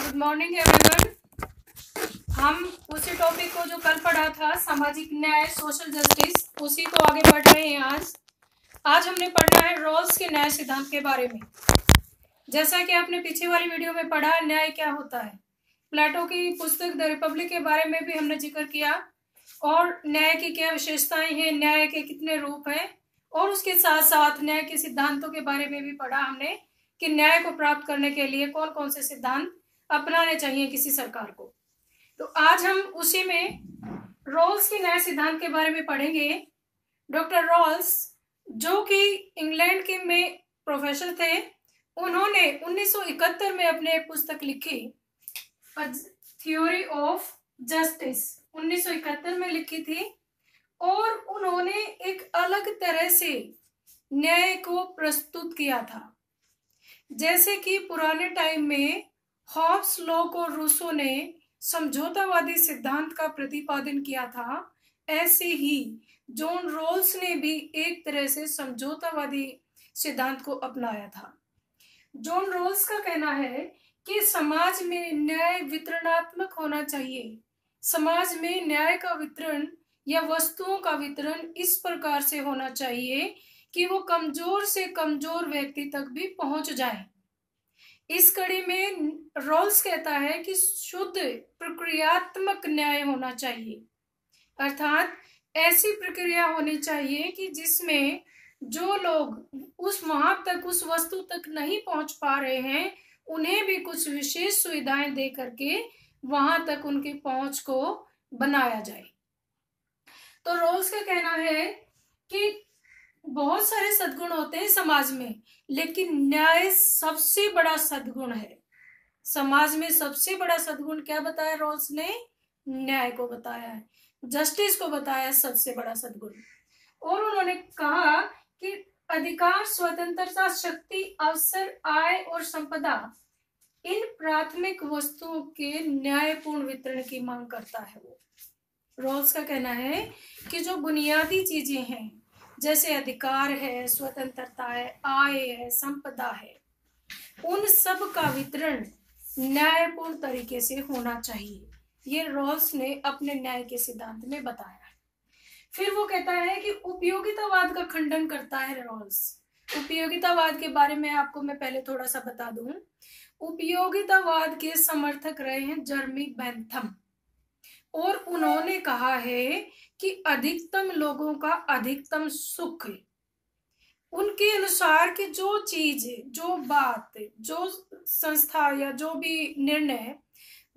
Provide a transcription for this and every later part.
Good morning everyone. हम उसी topic को जो कल पढ़ा था, सामाजिक न्याय, सोशल जस्टिस, उसी को आगे बढ़ रहे हैं। आज हमने पढ़ना है रॉल्स के न्याय सिद्धांत के बारे में। जैसा कि आपने पीछे वाली वीडियो में पढ़ा, न्याय क्या होता है, प्लेटो की पुस्तक द रिपब्लिक के बारे में भी हमने जिक्र किया, और न्याय की क्या विशेषताएं हैं, न्याय के कितने रूप हैं, और उसके साथ साथ न्याय के सिद्धांतों के बारे में भी पढ़ा हमने कि न्याय को प्राप्त करने के लिए कौन कौन से सिद्धांत अपनाने चाहिए किसी सरकार को। तो आज हम उसी में रॉल्स के न्याय सिद्धांत के बारे में पढ़ेंगे। डॉक्टर रॉल्स, जो कि इंग्लैंड के में प्रोफेसर थे, उन्होंने 1971 में अपने एक पुस्तक लिखी, थ्योरी ऑफ जस्टिस, 1971 में लिखी थी, और उन्होंने एक अलग तरह से न्याय को प्रस्तुत किया था। जैसे कि पुराने टाइम में हॉब्स, लॉक और रूसो ने समझौतावादी सिद्धांत का प्रतिपादन किया था, ऐसे ही जॉन रॉल्स ने भी एक तरह से समझौतावादी सिद्धांत को अपनाया था। जॉन रॉल्स का कहना है कि समाज में न्याय वितरणात्मक होना चाहिए। समाज में न्याय का वितरण या वस्तुओं का वितरण इस प्रकार से होना चाहिए कि वो कमजोर से कमजोर व्यक्ति तक भी पहुंच जाए। इस कड़ी में रॉल्स कहता है कि शुद्ध प्रक्रियात्मक न्याय होना चाहिए, अर्थात ऐसी प्रक्रिया होनी चाहिए कि जिसमें जो लोग वहां तक, उस वस्तु तक नहीं पहुंच पा रहे हैं, उन्हें भी कुछ विशेष सुविधाएं दे करके वहां तक उनकी पहुंच को बनाया जाए। तो रॉल्स का कहना है कि बहुत सारे सद्गुण होते हैं समाज में, लेकिन न्याय सबसे बड़ा सद्गुण है। समाज में सबसे बड़ा सद्गुण क्या बताया रॉल्स ने? न्याय को बताया है, जस्टिस को बताया सबसे बड़ा सद्गुण। और उन्होंने कहा कि अधिकार, स्वतंत्रता, शक्ति, अवसर, आय और संपदा, इन प्राथमिक वस्तुओं के न्यायपूर्ण वितरण की मांग करता है वो। रॉल्स का कहना है कि जो बुनियादी चीजें हैं, जैसे अधिकार है, स्वतंत्रता है, आय है, संपदा है, उन सब का वितरण न्यायपूर्ण तरीके से होना चाहिए। ये रॉल्स ने अपने न्याय के सिद्धांत में बताया। फिर वो कहता है कि उपयोगितावाद का खंडन करता है रॉल्स। उपयोगितावाद के बारे में आपको मैं पहले थोड़ा सा बता दूं। उपयोगितावाद के समर्थक रहे हैं जर्मी बेंथम, और उन्होंने कहा है कि अधिकतम लोगों का अधिकतम सुख। उनके अनुसार कि जो चीज, जो बात, जो संस्था या जो भी निर्णय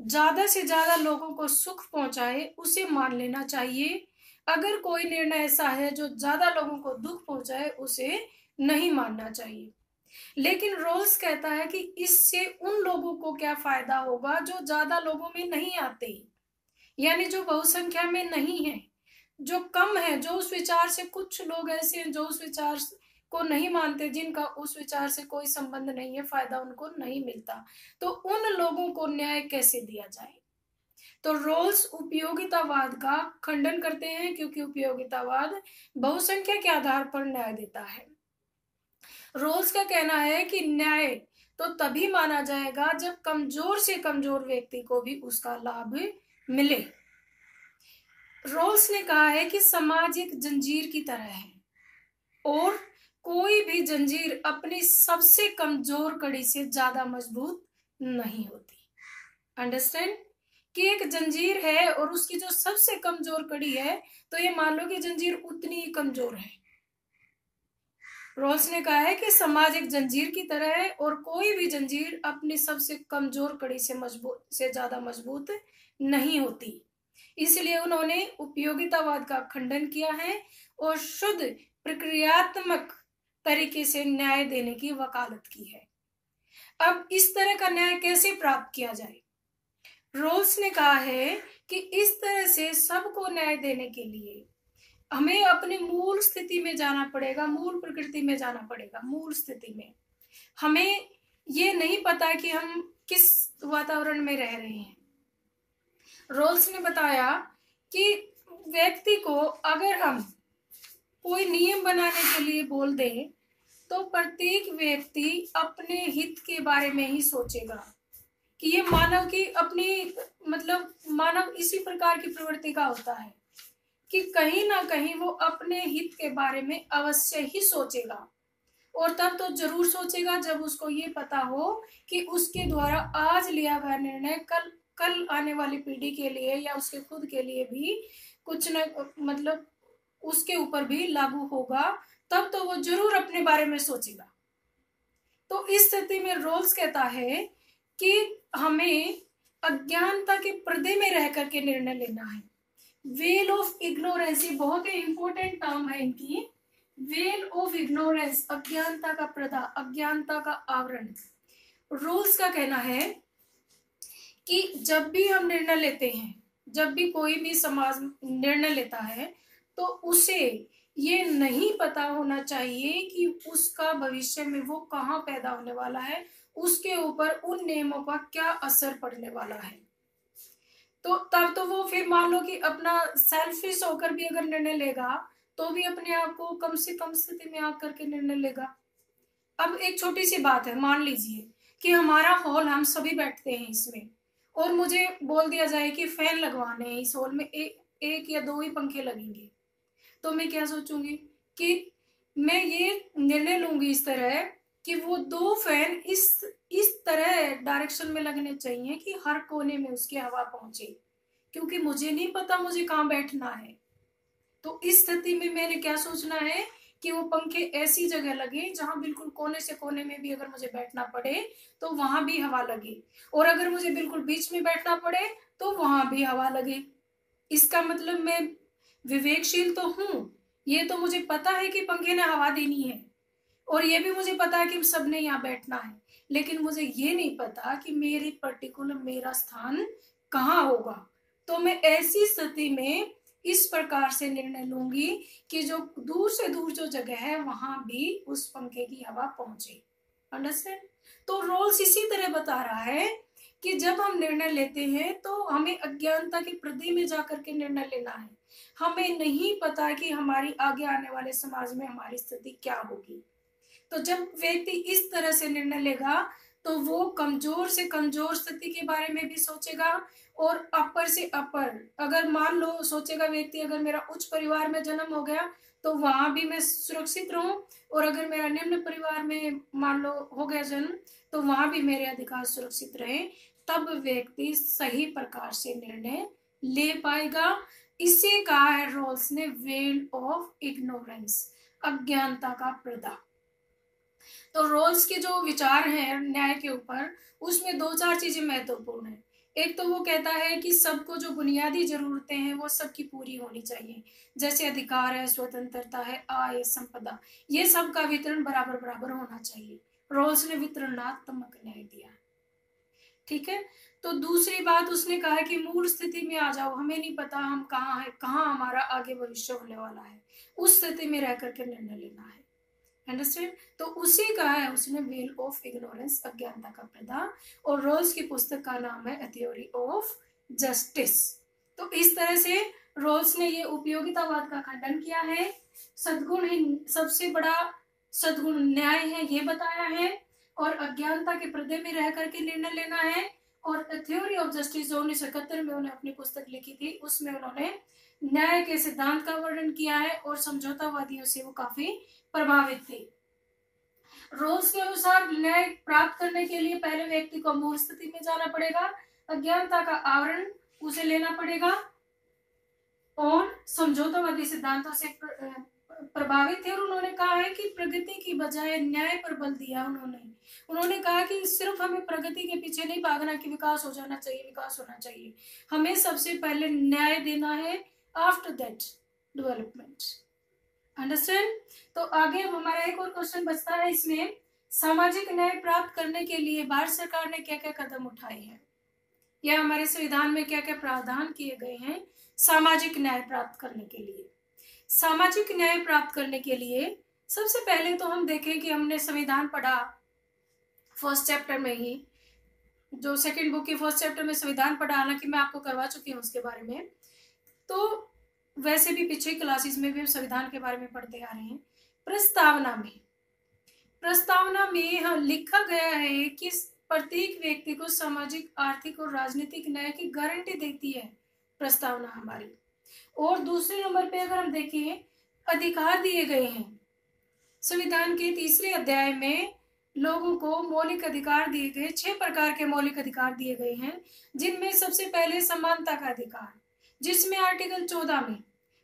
ज्यादा से ज्यादा लोगों को सुख पहुंचाए, उसे मान लेना चाहिए। अगर कोई निर्णय ऐसा है जो ज्यादा लोगों को दुख पहुंचाए, उसे नहीं मानना चाहिए। लेकिन रॉल्स कहता है कि इससे उन लोगों को क्या फायदा होगा जो ज्यादा लोगों में नहीं आते, यानी जो बहुसंख्या में नहीं है, जो कम है, जो उस विचार से, कुछ लोग ऐसे हैं जो उस विचार को नहीं मानते, जिनका उस विचार से कोई संबंध नहीं है, फायदा उनको नहीं मिलता, तो उन लोगों को न्याय कैसे दिया जाए। तो रॉल्स उपयोगितावाद का खंडन करते हैं, क्योंकि उपयोगितावाद बहुसंख्या के आधार पर न्याय देता है। रॉल्स का कहना है कि न्याय तो तभी माना जाएगा जब कमजोर से कमजोर व्यक्ति को भी उसका लाभ मिले। रॉल्स ने कहा है कि समाज एक जंजीर की तरह है, और कोई भी जंजीर अपनी सबसे कमजोर कड़ी से ज्यादा मजबूत नहीं होती। अंडरस्टैंड? कि एक जंजीर है और उसकी जो सबसे कमजोर कड़ी है, तो ये मान लो कि जंजीर उतनी ही कमजोर है। रॉल्स ने कहा है कि समाज एक जंजीर की तरह है, और कोई भी जंजीर अपनी सबसे कमजोर कड़ी से ज्यादा मजबूत नहीं होती। इसलिए उन्होंने उपयोगितावाद का खंडन किया है और शुद्ध प्रक्रियात्मक तरीके से न्याय देने की वकालत की है। अब इस तरह का न्याय कैसे प्राप्त किया जाए? रॉल्स ने कहा है कि इस तरह से सबको न्याय देने के लिए हमें अपनी मूल स्थिति में जाना पड़ेगा, मूल प्रकृति में जाना पड़ेगा। मूल स्थिति में हमें ये नहीं पता कि हम किस वातावरण में रह रहे हैं। रॉल्स ने बताया कि व्यक्ति को अगर हम कोई नियम बनाने के लिए बोल दें, तो प्रत्येक व्यक्ति अपने हित के बारे में ही सोचेगा कि ये मानव की अपनी मतलब मानव इसी प्रकार की प्रवृत्ति का होता है कि कहीं ना कहीं वो अपने हित के बारे में अवश्य ही सोचेगा, और तब तो जरूर सोचेगा जब उसको ये पता हो कि उसके द्वारा आज लिया गया निर्णय कल कल आने वाली पीढ़ी के लिए या उसके खुद के लिए भी कुछ न मतलब उसके ऊपर भी लागू होगा, तब तो वो जरूर अपने बारे में सोचेगा। तो इस स्थिति में रोल्स कहता है कि हमें अज्ञानता के पर्दे में रह करके निर्णय लेना है। वेल ऑफ इग्नोरेंस, ये बहुत ही इंपॉर्टेंट टर्म है इनकी। वेल ऑफ इग्नोरेंस, अज्ञानता का पर्दा, अज्ञानता का आवरण। रोल्स का कहना है कि जब भी हम निर्णय लेते हैं, जब भी कोई भी समाज निर्णय लेता है, तो उसे ये नहीं पता होना चाहिए कि उसका भविष्य में वो कहाँ पैदा होने वाला है, उसके ऊपर उन नियमों का क्या असर पड़ने वाला है। तो तब तो वो फिर मान लो कि अपना सेल्फिश होकर भी अगर निर्णय लेगा तो भी अपने आप को कम से कम स्थिति में आकर के निर्णय लेगा। अब एक छोटी सी बात है, मान लीजिए कि हमारा हॉल, हम सभी बैठते हैं इसमें, और मुझे बोल दिया जाए कि फैन लगवाने हैं इस हॉल में, एक या दो ही पंखे लगेंगे, तो मैं क्या सोचूंगी कि मैं ये निर्णय लूंगी इस तरह कि वो दो फैन इस तरह डायरेक्शन में लगने चाहिए कि हर कोने में उसकी हवा पहुंचे, क्योंकि मुझे नहीं पता मुझे कहाँ बैठना है। तो इस स्थिति में मैंने क्या सोचना है कि वो पंखे ऐसी जगह लगे जहां बिल्कुल कोने से कोने में भी अगर मुझे बैठना पड़े तो वहां भी हवा लगे, और अगर मुझे बिल्कुल बीच में बैठना पड़े तो वहां भी हवा लगे। इसका मतलब मैं विवेकशील तो हूं, ये तो मुझे पता है कि पंखे ने हवा देनी है, और ये भी मुझे पता है कि सबने यहाँ बैठना है, लेकिन मुझे ये नहीं पता कि मेरी पर्टिकुलर मेरा स्थान कहाँ होगा। तो मैं ऐसी स्थिति में इस प्रकार से निर्णय लूंगी कि जो दूर से दूर जो जगह है वहां भी उस पंखे की हवा पहुंचे। अंडरस्टैंड? तो रोल्स इसी तरह बता रहा है कि जब हम निर्णय लेते हैं तो हमें अज्ञानता के पर्दे में जाकर के निर्णय लेना है। हमें नहीं पता कि हमारी आगे आने वाले समाज में हमारी स्थिति क्या होगी। तो जब व्यक्ति इस तरह से निर्णय लेगा तो वो कमजोर से कमजोर स्थिति के बारे में भी सोचेगा, और अपर से अपर, अगर मान लो सोचेगा व्यक्ति अगर मेरा उच्च परिवार में जन्म हो गया तो वहां भी मैं सुरक्षित रहूं, और अगर मेरा निम्न परिवार में मान लो हो गया जन्म तो वहां भी मेरे अधिकार सुरक्षित रहे, तब व्यक्ति सही प्रकार से निर्णय ले पाएगा। इसे कहा है रोल्स ने वेल ऑफ इग्नोरेंस, अज्ञानता का पर्दा। तो रोल्स के जो विचार हैं न्याय के ऊपर, उसमें दो चार चीजें महत्वपूर्ण है। एक तो वो कहता है कि सबको जो बुनियादी जरूरतें हैं वो सबकी पूरी होनी चाहिए, जैसे अधिकार है, स्वतंत्रता है, आय, संपदा, ये सब का वितरण बराबर बराबर होना चाहिए। रोल्स ने वितरणात्मक न्याय दिया। ठीक है। तो दूसरी बात उसने कहा कि मूल स्थिति में आ जाओ, हमें नहीं पता हम कहाँ है, कहाँ हमारा आगे भविष्य होने वाला है, उस स्थिति में रह करके निर्णय लेना है। अंडरस्टैंड? तो उसी का है उसने वेल ऑफ इग्नोरेंस, अज्ञानता का पर्दा, और रोल्स की पुस्तक का नाम है ए थ्योरी ऑफ जस्टिस। तो इस तरह से रोल्स ने ये उपयोगितावाद का खंडन किया है, सद्गुण ही सबसे बड़ा सद्गुण न्याय है ये बताया है, और अज्ञानता के पर्दे में रह करके निर्णय लेना है। और ए थ्योरी ऑफ जस्टिस जो 1971 में उन्होंने अपनी पुस्तक लिखी थी उसमें उन्होंने न्याय के सिद्धांत का वर्णन किया है, और समझौतावादियों से वो काफी प्रभावित थे। रोल्स के अनुसार न्याय प्राप्त करने के लिए पहले व्यक्ति को मूल स्थिति में जाना पड़ेगा, अज्ञानता का आवरण उसे लेना पड़ेगा, और समझौतावादी सिद्धांतों से प्रभावित थे। और उन्होंने कहा है कि प्रगति की बजाय न्याय पर बल दिया। उन्होंने कहा कि सिर्फ हमें प्रगति के पीछे नहीं भागना कि विकास हो जाना चाहिए, विकास होना चाहिए, हमें सबसे पहले न्याय देना है, आफ्टर दैट डेवलपमेंट। अंडरस्टैंड? तो आगे हमारा एक और क्वेश्चन बचता है इसमें, सामाजिक न्याय प्राप्त करने के लिए भारत सरकार ने क्या क्या कदम उठाए हैं, या हमारे संविधान में क्या क्या प्रावधान किए गए हैं सामाजिक न्याय प्राप्त करने के लिए। सामाजिक न्याय प्राप्त करने के लिए सबसे पहले तो हम देखें कि हमने संविधान पढ़ा फर्स्ट चैप्टर में ही, जो सेकंड बुक की फर्स्ट चैप्टर में संविधान पढ़ा, हालांकि मैं आपको करवा चुकी हूँ उसके बारे में, तो वैसे भी पिछले क्लासेस में भी हम संविधान के बारे में पढ़ते आ रहे हैं। प्रस्तावना में लिखा गया है कि प्रत्येक व्यक्ति को सामाजिक, आर्थिक और राजनीतिक न्याय की गारंटी देती है प्रस्तावना हमारी। और दूसरे नंबर पे अगर हम देखें, अधिकार दिए गए हैं। संविधान के 3 अध्याय में लोगों को मौलिक अधिकार दिए गए, 6 प्रकार के मौलिक अधिकार दिए गए हैं, जिनमें सबसे पहले समानता का अधिकार, जिसमें आर्टिकल 14 में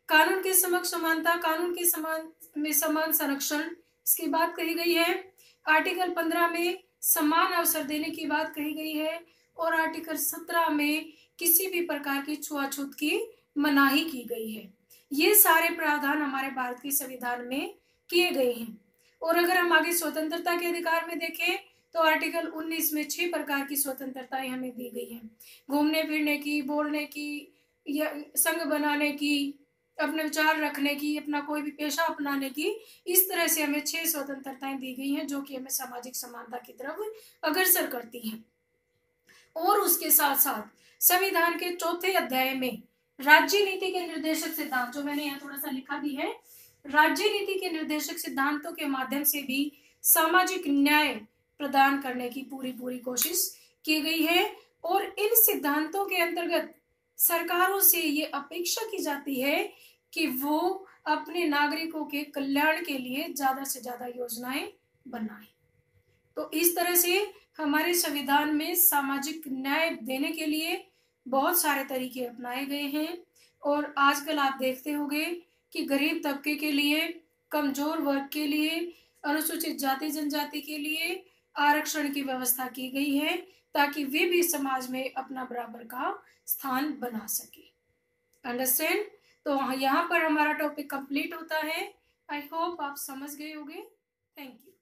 कानून के समक्ष समानता, कानून के समान संरक्षण, इसकी बात कही गई है। आर्टिकल 15 में समान अवसर देने की बात कही गई है। और आर्टिकल 17 में किसी भी प्रकार की छुआछूत की मनाही की गई है। ये सारे प्रावधान हमारे भारत के संविधान में किए गए हैं। और अगर हम आगे स्वतंत्रता के अधिकार में देखें तो आर्टिकल 19 में 6 प्रकार की स्वतंत्रताएं हमें दी गई हैं। घूमने फिरने की, बोलने की, या संघ बनाने की, अपने विचार रखने की, अपना कोई भी पेशा अपनाने की, इस तरह से हमें 6 स्वतंत्रताएं दी गई हैं, जो कि हमें सामाजिक समानता की तरफ अग्रसर करती हैं। और उसके साथ साथ संविधान के 4थे अध्याय में राज्य नीति के निर्देशक सिद्धांत, जो मैंने यहाँ थोड़ा सा लिखा भी है, राज्य नीति के निर्देशक सिद्धांतों के माध्यम से भी सामाजिक न्याय प्रदान करने की पूरी कोशिश की गई है। और इन सिद्धांतों के अंतर्गत सरकारों से ये अपेक्षा की जाती है कि वो अपने नागरिकों के कल्याण के लिए ज्यादा से ज्यादा योजनाएं बनाएं। तो इस तरह से हमारे संविधान में सामाजिक न्याय देने के लिए बहुत सारे तरीके अपनाए गए हैं। और आजकल आप देखते होंगे कि गरीब तबके के लिए, कमजोर वर्ग के लिए, अनुसूचित जाति जनजाति के लिए आरक्षण की व्यवस्था की गई है, ताकि वे भी समाज में अपना बराबर का स्थान बना सके। अंडरस्टैंड? तो यहाँ पर हमारा टॉपिक कंप्लीट होता है। आई होप आप समझ गए होंगे। Thank you.